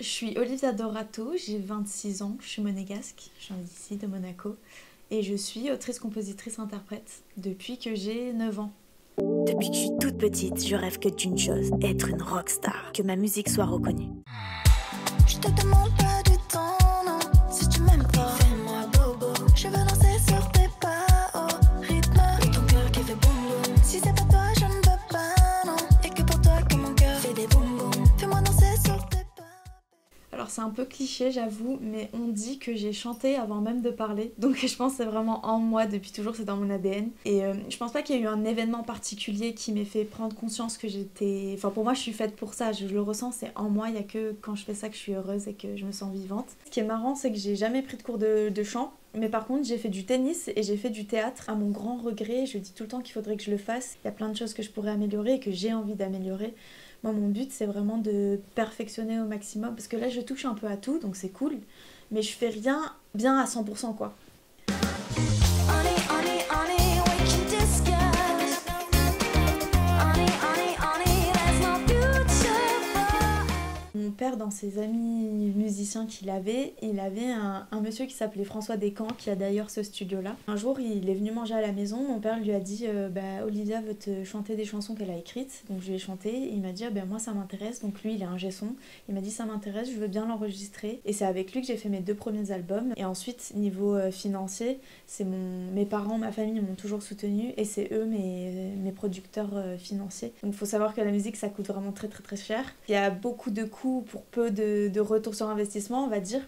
Je suis Olivia Dorato, j'ai 26 ans, je suis monégasque, je viens d'ici, de Monaco, et je suis autrice, compositrice, interprète depuis que j'ai 9 ans. Depuis que je suis toute petite, je rêve que d'une chose, être une rockstar, que ma musique soit reconnue. Je te demande pas du temps, non, si tu m'aimes pas, fais-moi bobo. Je veux danser sur tes pas au rythme de ton cœur qui fait boum boum. Si c'est pas toi, je ne veux pas, non, et que pour toi que mon cœur fait des boum boum. Fais-moi danser sur tes pas. Alors c'est un peu cliché j'avoue, mais on dit que j'ai chanté avant même de parler, donc je pense que c'est vraiment en moi depuis toujours, c'est dans mon ADN. Et je pense pas qu'il y ait eu un événement particulier qui m'ait fait prendre conscience que j'étais... Enfin pour moi je suis faite pour ça, je le ressens, c'est en moi, il y a que quand je fais ça que je suis heureuse et que je me sens vivante. Ce qui est marrant c'est que j'ai jamais pris de cours de chant, mais par contre j'ai fait du tennis et j'ai fait du théâtre. À mon grand regret, je dis tout le temps qu'il faudrait que je le fasse, il y a plein de choses que je pourrais améliorer et que j'ai envie d'améliorer. Moi, mon but, c'est vraiment de perfectionner au maximum. Parce que là, je touche un peu à tout, donc c'est cool. Mais je fais rien bien à 100%, quoi. Mon père, dans ses amis musiciens qu'il avait, il avait un monsieur qui s'appelait François Descamps, qui a d'ailleurs ce studio-là. Un jour, il est venu manger à la maison, mon père lui a dit Olivia veut te chanter des chansons qu'elle a écrites. Donc je lui ai chanté, il m'a dit moi ça m'intéresse, donc lui il est ingé son. Il m'a dit ça m'intéresse, je veux bien l'enregistrer. Et c'est avec lui que j'ai fait mes 2 premiers albums. Et ensuite, niveau financier, c'est mes parents, ma famille m'ont toujours soutenue et c'est eux mes producteurs financiers. Donc il faut savoir que la musique ça coûte vraiment très très très cher. Il y a beaucoup de coûts pour peu de retour sur investissement, on va dire.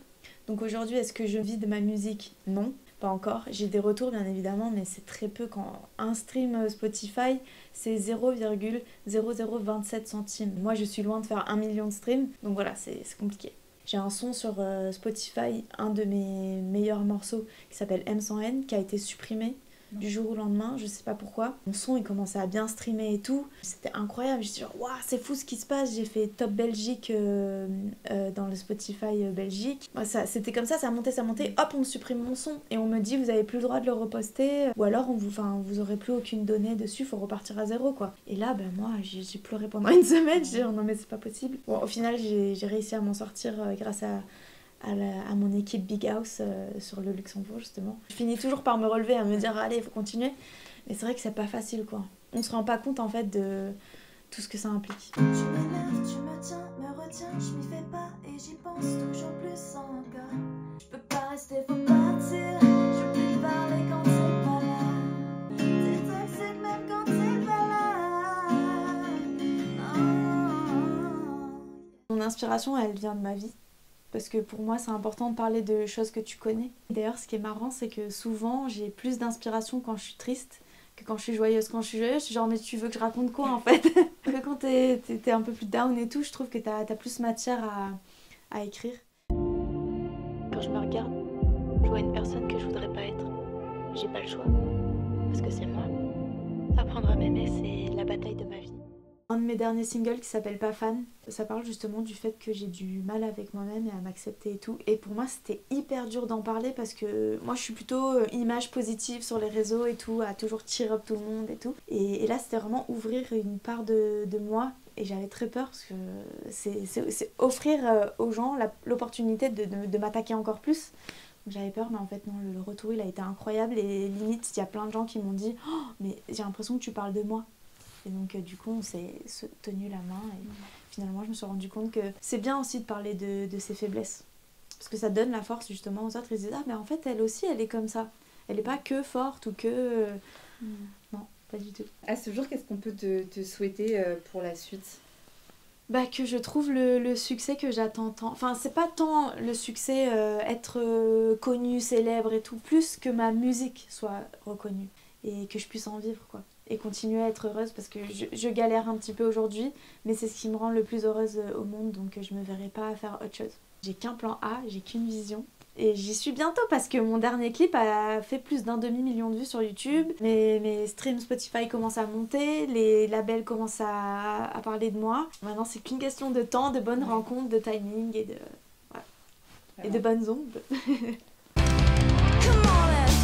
Donc aujourd'hui, est-ce que je vis de ma musique? Non, pas encore. J'ai des retours bien évidemment, mais c'est très peu. Quand un stream Spotify, c'est 0,0027 centimes. Moi, je suis loin de faire 1 million de streams, donc voilà, c'est compliqué. J'ai un son sur Spotify, un de mes meilleurs morceaux qui s'appelle M100N, qui a été supprimé du jour au lendemain, je sais pas pourquoi. Mon son il commençait à bien streamer et tout, c'était incroyable, j'étais genre waouh c'est fou ce qui se passe, j'ai fait top Belgique dans le Spotify Belgique. C'était comme ça montait, hop on me supprime mon son et on me dit vous avez plus le droit de le reposter ou alors vous aurez plus aucune donnée dessus, faut repartir à zéro quoi. Et là moi j'ai pleuré pendant une semaine, j'ai dit non mais c'est pas possible. Bon au final j'ai réussi à m'en sortir grâce à mon équipe Big House sur le Luxembourg justement. Je finis toujours par me relever, à me dire allez il faut continuer, mais c'est vrai que c'est pas facile quoi. On se rend pas compte en fait de tout ce que ça implique. Tu m'énerves, tu me tiens, me retiens, je m'y fais pas et j'y pense toujours plus encore. Je peux pas rester, faut partir, je peux plus parler quand c'est pas là. C'est toxique même quand c'est pas là. Non. Mon inspiration elle vient de ma vie. Parce que pour moi c'est important de parler de choses que tu connais. D'ailleurs ce qui est marrant c'est que souvent j'ai plus d'inspiration quand je suis triste que quand je suis joyeuse. Quand je suis joyeuse je suis genre mais tu veux que je raconte quoi en fait. Que quand t'es un peu plus down et tout, je trouve que t'as plus matière à écrire. Quand je me regarde, je vois une personne que je voudrais pas être. J'ai pas le choix, parce que c'est moi. Apprendre à m'aimer, c'est la bataille de ma vie. Un de mes derniers singles qui s'appelle Pas Fan, ça parle justement du fait que j'ai du mal avec moi-même et à m'accepter et tout. Et pour moi c'était hyper dur d'en parler parce que moi je suis plutôt image positive sur les réseaux et tout, à toujours cheer up tout le monde et tout. Et là c'était vraiment ouvrir une part de moi et j'avais très peur parce que c'est offrir aux gens l'opportunité de m'attaquer encore plus. Donc j'avais peur mais en fait non, le retour il a été incroyable et limite il y a plein de gens qui m'ont dit oh, mais j'ai l'impression que tu parles de moi. Et donc du coup on s'est tenu la main et finalement je me suis rendu compte que c'est bien aussi de parler de ses faiblesses. Parce que ça donne la force justement aux autres, ils se disent ah mais en fait elle aussi elle est comme ça. Elle est pas que forte ou que... Non, pas du tout. À ce jour, qu'est-ce qu'on peut te souhaiter pour la suite ? Que je trouve le succès que j'attends tant. Enfin c'est pas tant le succès être connu, célèbre et tout, plus que ma musique soit reconnue et que je puisse en vivre quoi. Et continuer à être heureuse parce que je galère un petit peu aujourd'hui mais c'est ce qui me rend le plus heureuse au monde donc je me verrai pas faire autre chose. J'ai qu'un plan A, j'ai qu'une vision et j'y suis bientôt parce que mon dernier clip a fait plus d'1 demi-million de vues sur YouTube, mes streams Spotify commencent à monter, les labels commencent à parler de moi. Maintenant c'est qu'une question de temps, de bonnes rencontres, de timing et de, voilà. Et de bonnes ondes. Come on, let's